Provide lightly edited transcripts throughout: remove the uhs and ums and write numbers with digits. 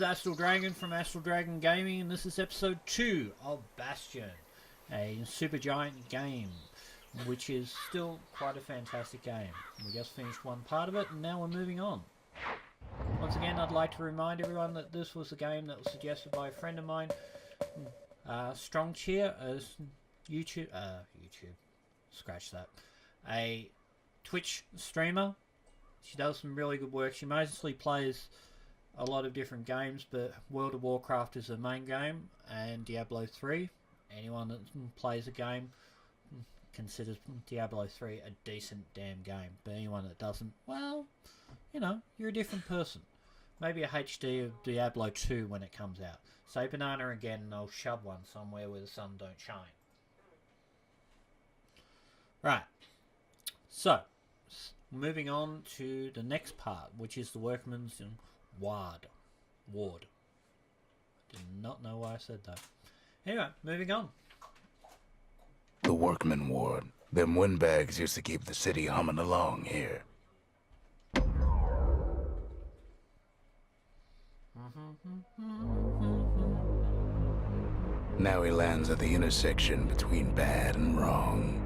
Astral Dragon from Astral Dragon Gaming, and this is episode 2 of Bastion, a supergiant game, which is still quite a fantastic game. We just finished one part of it, and now we're moving on. Once again, I'd like to remind everyone that this was a game that was suggested by a friend of mine, Strong Cheer, YouTube, scratch that, a Twitch streamer. She does some really good work. She mostly plays a lot of different games, but World of Warcraft is her main game, and Diablo 3. Anyone that plays a game considers Diablo 3 a decent damn game, but anyone that doesn't, well, you know, you're a different person. Maybe a HD of Diablo 2 when it comes out. Say banana again and I'll shove one somewhere where the sun don't shine. Right, so moving on to the next part, which is the workman's ward. Did not know why I said that. Anyway, moving on. The workman ward. Them windbags used to keep the city humming along here. Now he lands at the intersection between bad and wrong.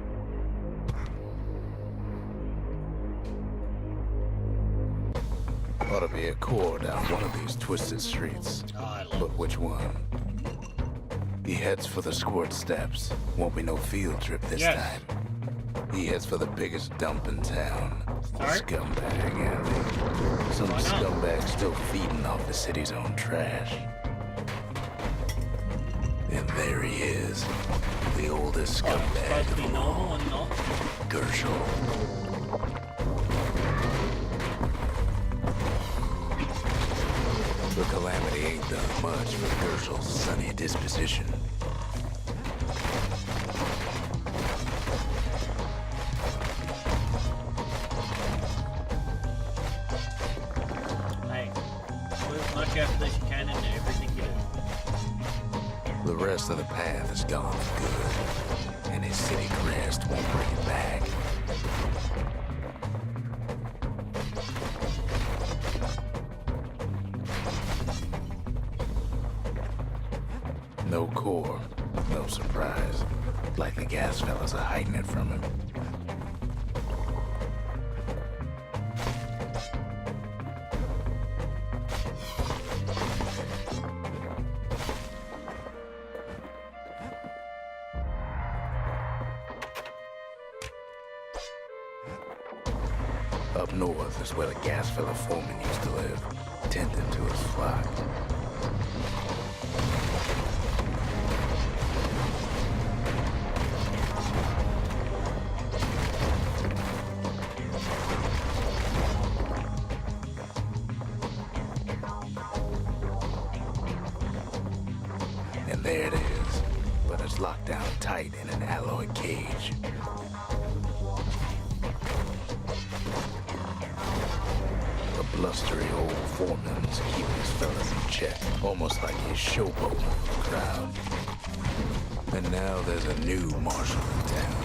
Ought to be a core down one of these twisted streets. But which one? He heads for the squirt steps. Won't be no field trip this time. He heads for the biggest dump in town. Scumbag alley. Some scumbag still feeding off the city's own trash. And there he is. The oldest scumbag of them all. Gershel. The calamity ain't done much for Gershel's sunny disposition. Hey, do as much after this you can into everything you do. The rest of the path is gone for good, and his city crest won't bring it back. No core, no surprise. Like the gas fellas are hiding it from him. Up north is where the gas fella foreman used to live, tending to his flock. And there it is, but it's locked down tight in an alloy cage. The blustery old foreman's keeping his fellas in check, almost like he's showboating the crowd. And now there's a new marshal in town.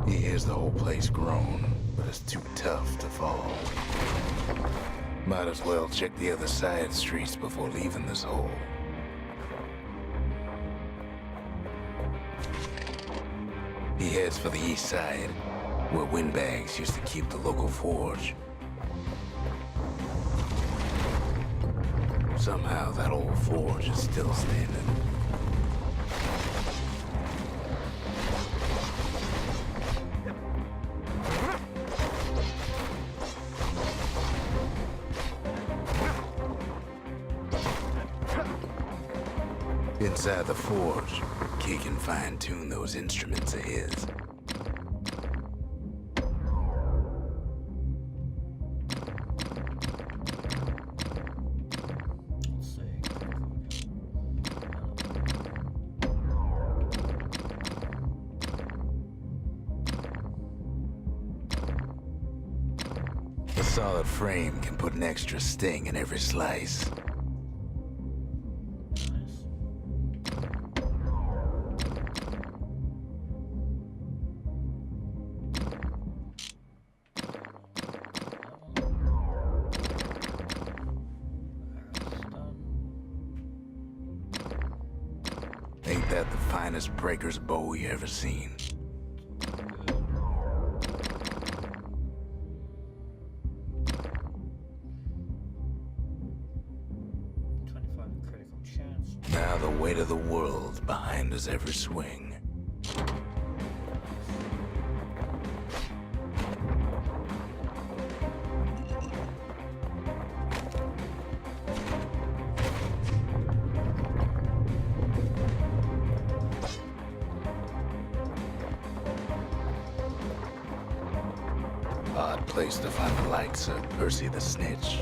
He hears the whole place groan, but it's too tough to fall. Might as well check the other side streets before leaving this hole. He heads for the east side, where windbags used to keep the local forge. Somehow that old forge is still standing. Inside the forge, he can fine-tune those instruments of his. Let's see. The solid frame can put an extra sting in every slice. that the finest breaker's bow you ever seen. 25 critical chance. Now the weight of the world behind us every swing. Odd place to find the likes of Percy the Snitch.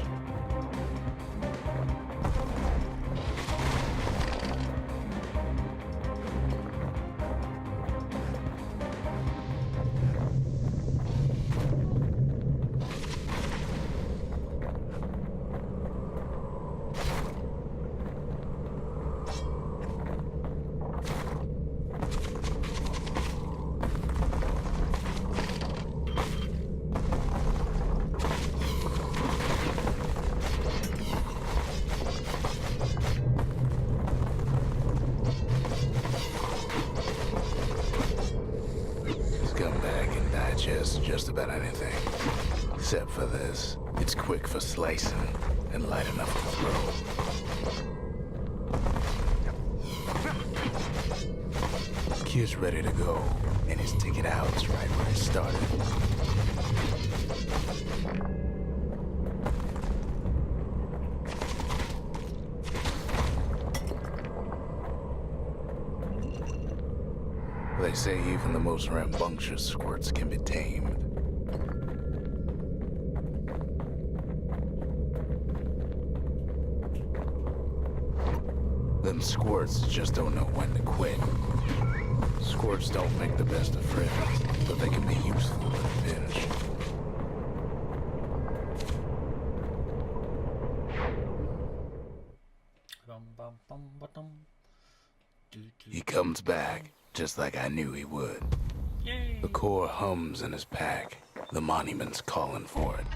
Scumbag can digest just about anything. Except for this. It's quick for slicing and light enough to throw. Kid's ready to go, and his ticket out is right where it started. They say even the most rambunctious squirts can be tamed. Them squirts just don't know when to quit. Squirts don't make the best of friends, but they can be useful in a pinch. He comes back, just like I knew he would. Yay. The core hums in his pack. The monument's calling for it.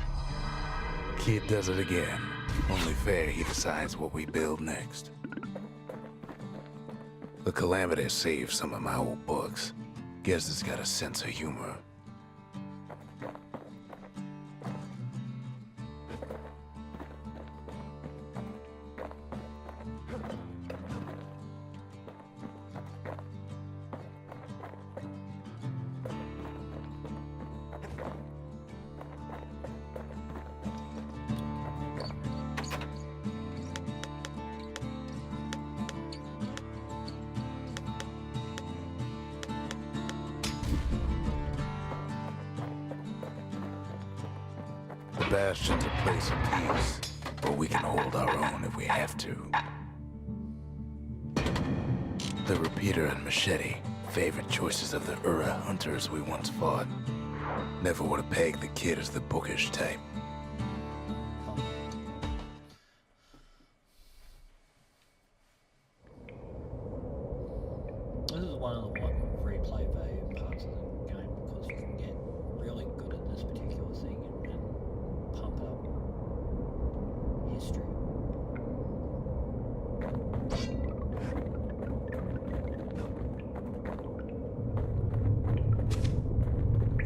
Kid does it again. Only fair he decides what we build next. The Calamity saved some of my old books. Guess it's got a sense of humor. The Bastion's a place of peace, but we can hold our own if we have to. The Repeater and Machete, favorite choices of the Ura hunters we once fought. Never would have pegged the kid as the bookish type. This is one of the replay value parts of the game because you can get really good at this particular thing and pump up history.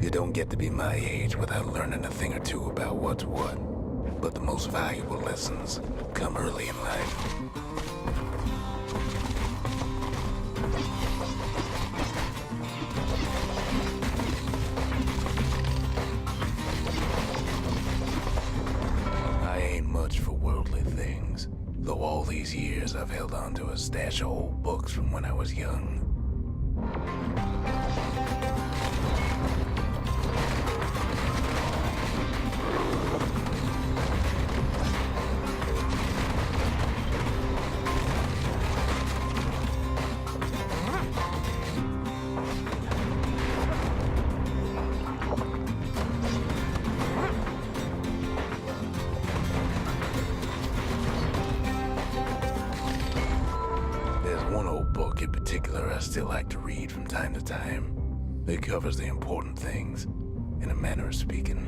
You don't get to be my age without learning a thing or two about what's what. But the most valuable lessons come early in life. I ain't much for worldly things, though all these years I've held on to a stash of old books from when I was young. One old book in particular I still like to read from time to time. It covers the important things, in a manner of speaking.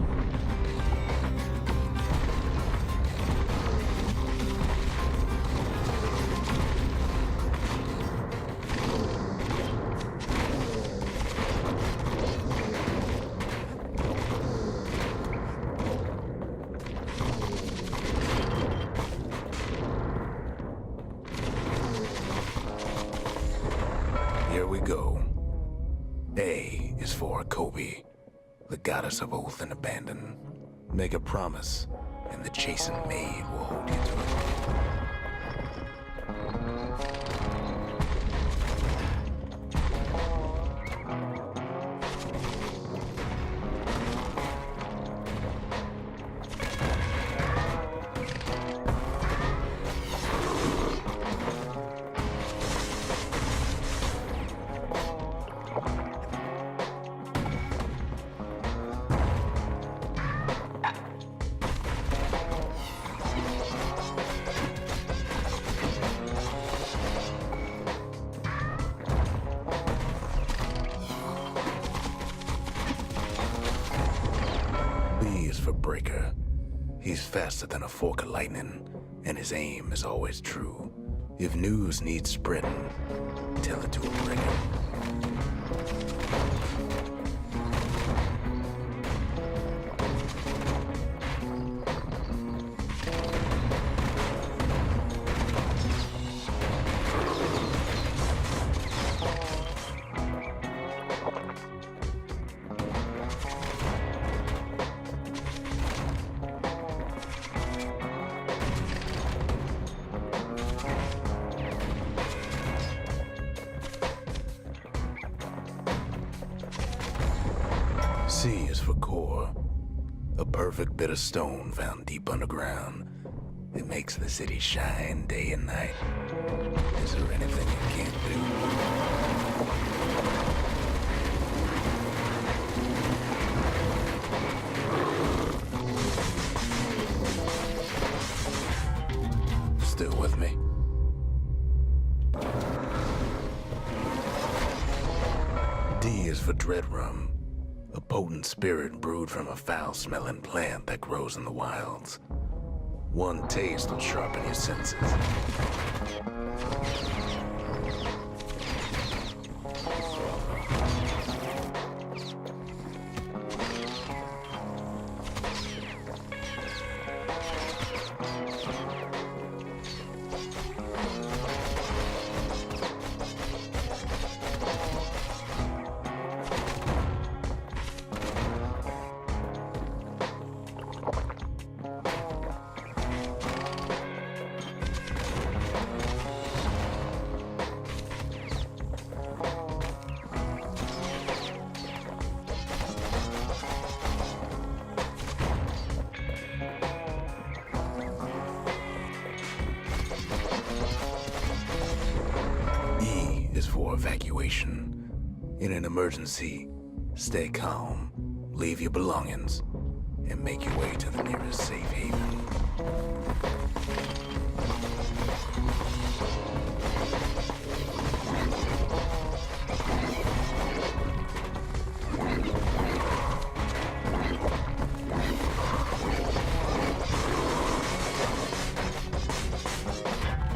Calliope, the goddess of oath and abandon. Make a promise, and the chastened maid will hold you to it. For Breaker. He's faster than a fork of lightning, and his aim is always true. If news needs spreading, tell it to a Breaker. C is for core, a perfect bit of stone found deep underground. It makes the city shine day and night. Is there anything it can't do? Still with me? D is for dread rum. A potent spirit brewed from a foul-smelling plant that grows in the wilds. One taste will sharpen your senses. For evacuation. In an emergency, stay calm, leave your belongings, and make your way to the nearest safe haven.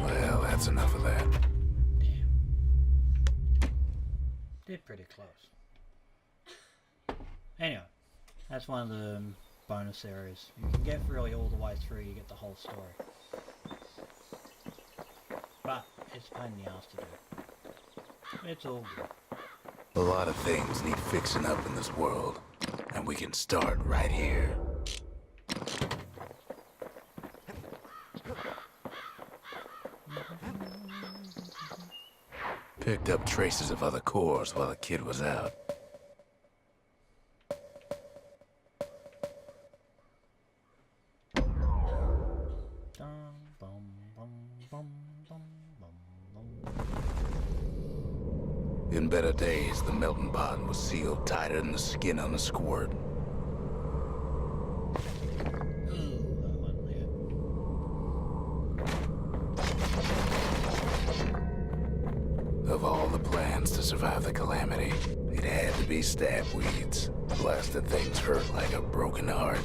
Well, that's enough of that. Did pretty close. Anyway, that's one of the bonus areas. You can get really all the way through, you get the whole story. But it's a pain in the ass to do. It's all good. A lot of things need fixing up in this world, and we can start right here. Picked up traces of other cores while the kid was out. In better days, the melting pot was sealed tighter than the skin on a squirt. Of all the plans to survive the calamity, it had to be stab weeds. Blasted things hurt like a broken heart.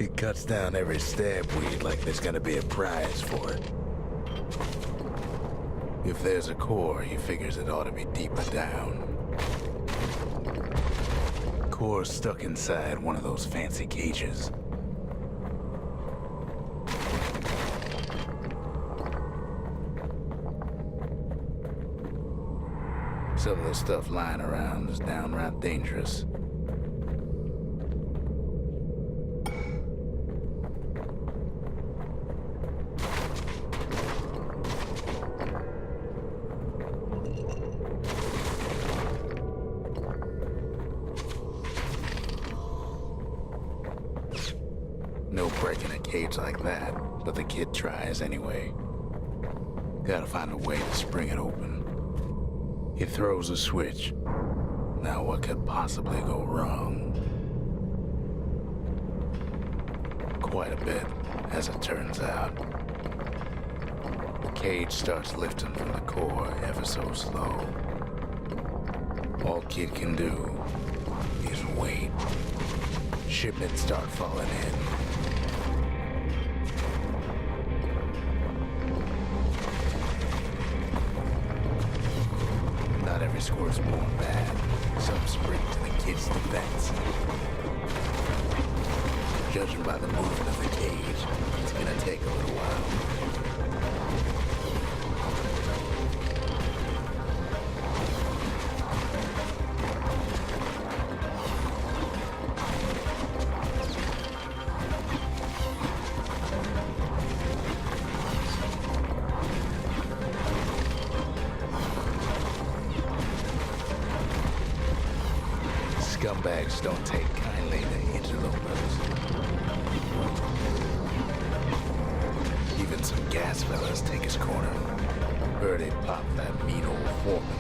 He cuts down every stab weed like there's gonna be a prize for it. If there's a core, he figures it ought to be deeper down. Core's stuck inside one of those fancy cages. Some of the stuff lying around is downright dangerous. No breaking a cage like that, but the kid tries anyway. Gotta find a way to spring it open. He throws a switch. Now what could possibly go wrong? Quite a bit, as it turns out. The cage starts lifting from the core ever so slow. All Kid can do is wait. Shipments start falling in. Not every squirt is born bad. Some spring to the kid's defense. Judging by the movement of the cage, it's gonna take a little while. Scumbags don't take kindly to interlopers. Even some gas fellas take his corner. Heard he popped that mean old foreman.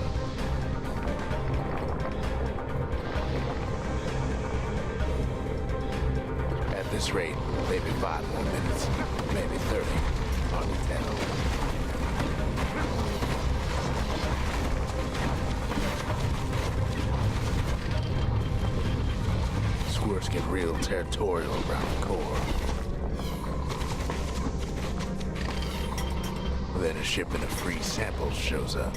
At this rate, maybe 5 more minutes, maybe 30, hard to tell. Squirts get real territorial around the core. Then a shipment of free samples shows up.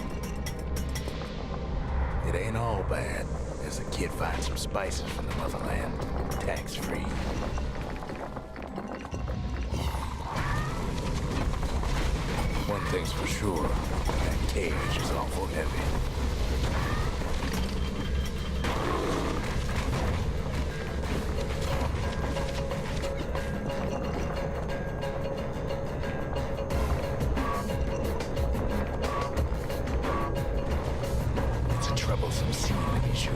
It ain't all bad, as the kid finds some spices from the motherland, tax-free. One thing's for sure, that cage is awful heavy. Troublesome scene, to be sure.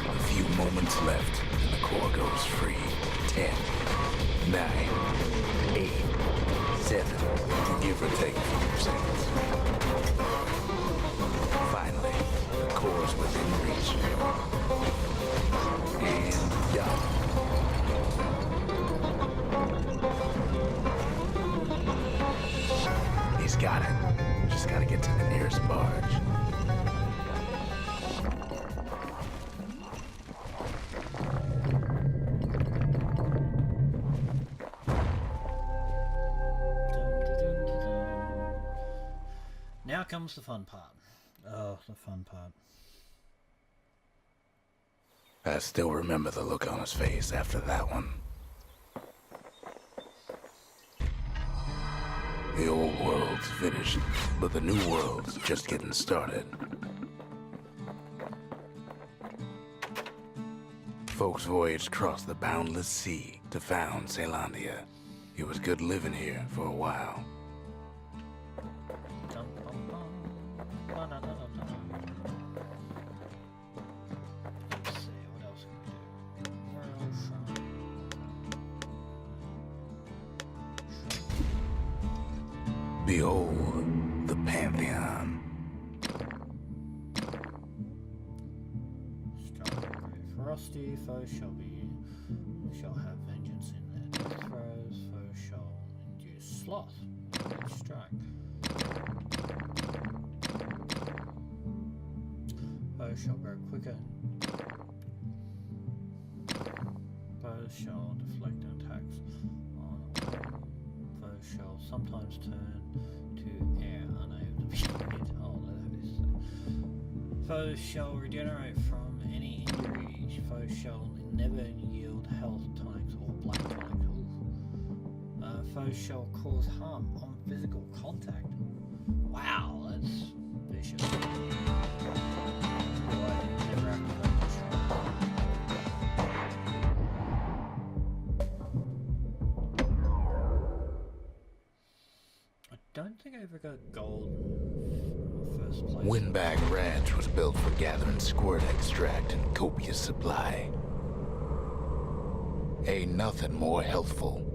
A few moments left, and the core goes free. 10, 9, 8, 7, give or take a few seconds. Finally, the core's within reach. And done. He's got it. Just gotta get to the nearest barge. Now comes the fun part. Oh, the fun part. I still remember the look on his face after that one. The old world's finished, but the new world's just getting started. Folks voyaged across the boundless sea to found Caelondia. It was good living here for a while. Let's see, what else can we do? Behold, the Pantheon. ferocity, foes shall have vengeance in their death throes, foes shall induce sloth with each strike. Foes shall grow quicker. Foes shall deflect attacks on foes shall sometimes turn to air unable to be hit. Oh, that is. Foes shall regenerate from any injury. Foes shall never yield health tonics or black tonics. Foes shall cause harm on physical contact. Wow, that's vicious. I don't think I ever got gold first place. Windbag Ranch was built for gathering squirt extract in copious supply. Ain't nothing more healthful.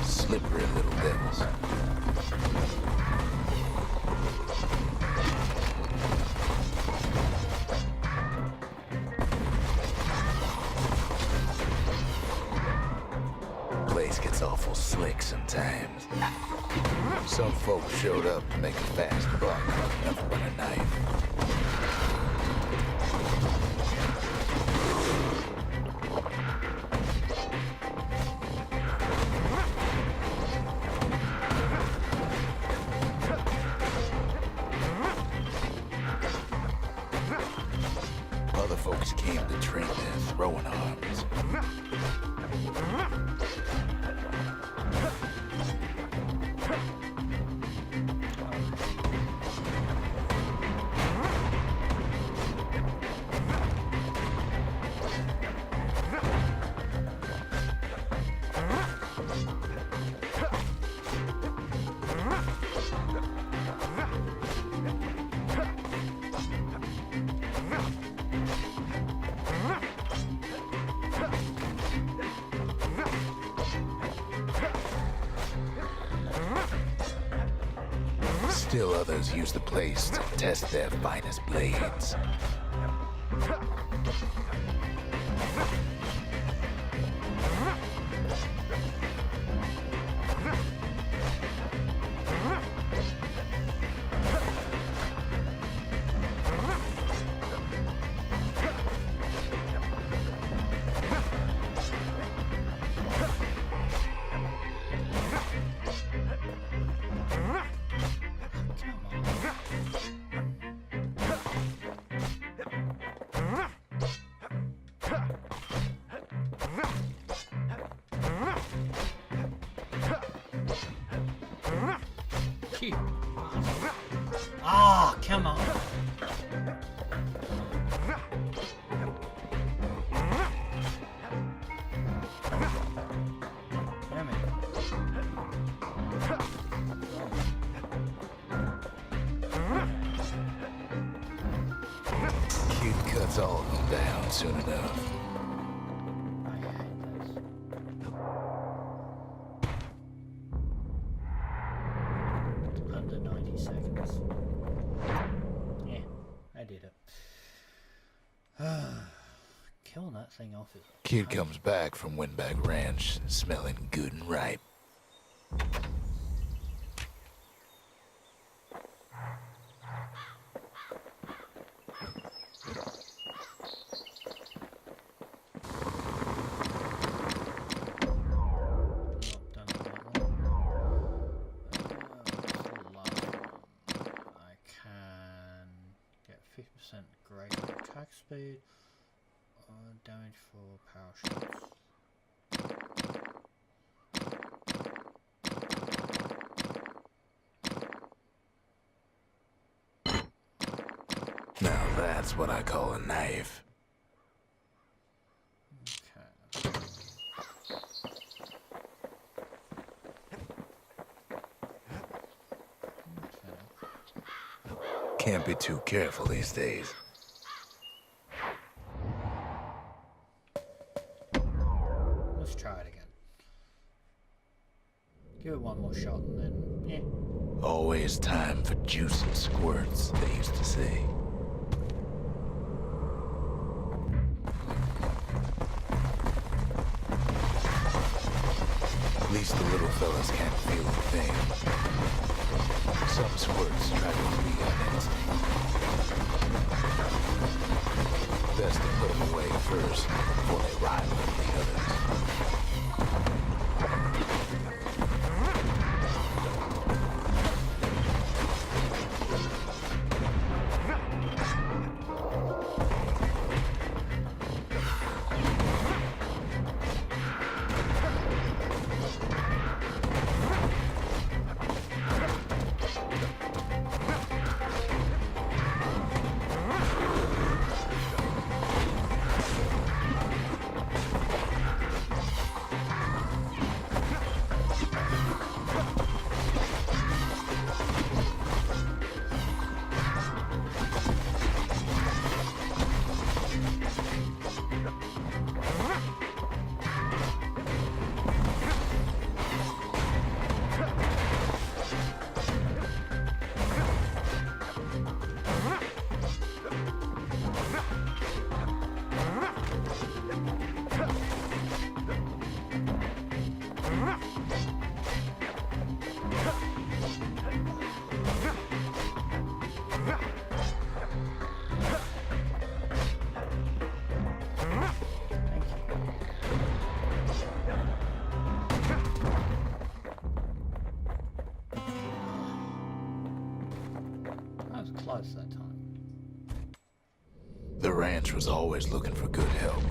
Slippery little devils. Place gets awful slick sometimes. Some folks showed up to make a fast buck, nothing but a knife. Other folks came to train their throwing arms. Still others use the place to test their finest blades. Ah, come on. Damn it. Cute cuts all of them down soon enough. I hate this. Under 90 seconds. Yeah, I did it. Killing that thing off is... Kid comes back from Windbag Ranch, smelling good and ripe. I can get 50% greater attack speed, damage for power shots. Now that's what I call a knife. Okay. Can't be too careful these days. let's try it again. Give it one more shot and then, yeah. Always time for juice and squirts, they used to say. At least the little fellas can't feel a thing. Some squirts try to be on instinct. Best to put them away first before they rival the others. Close that time. The ranch was always looking for good help.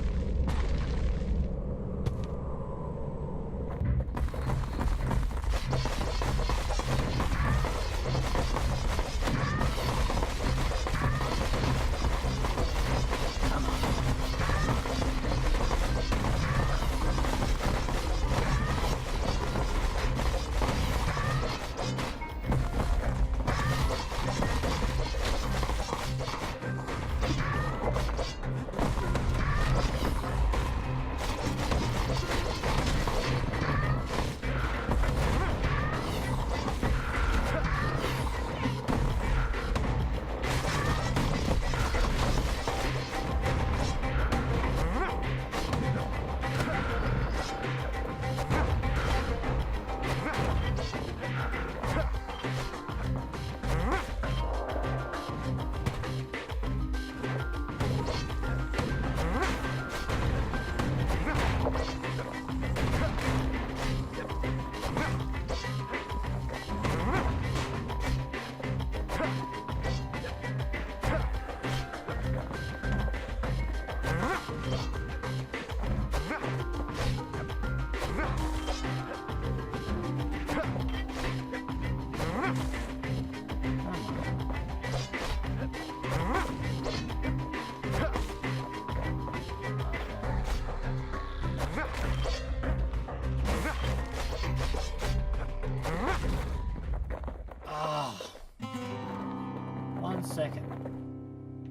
Second.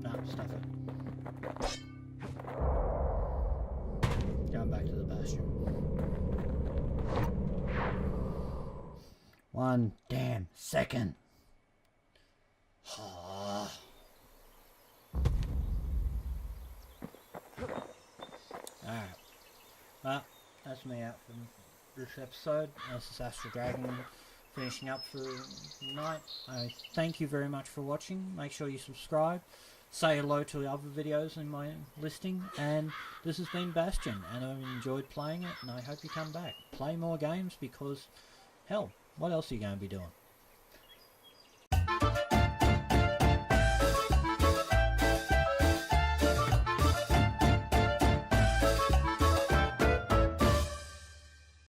No, stuff it. Going back to the Bastion. One damn second. Alright. Well, that's me out for this episode. This is Astral Dragon finishing up for the night. I thank you very much for watching. Make sure you subscribe, say hello to the other videos in my listing, and this has been Bastion, and I've enjoyed playing it, and I hope you come back. Play more games, because hell, what else are you going to be doing?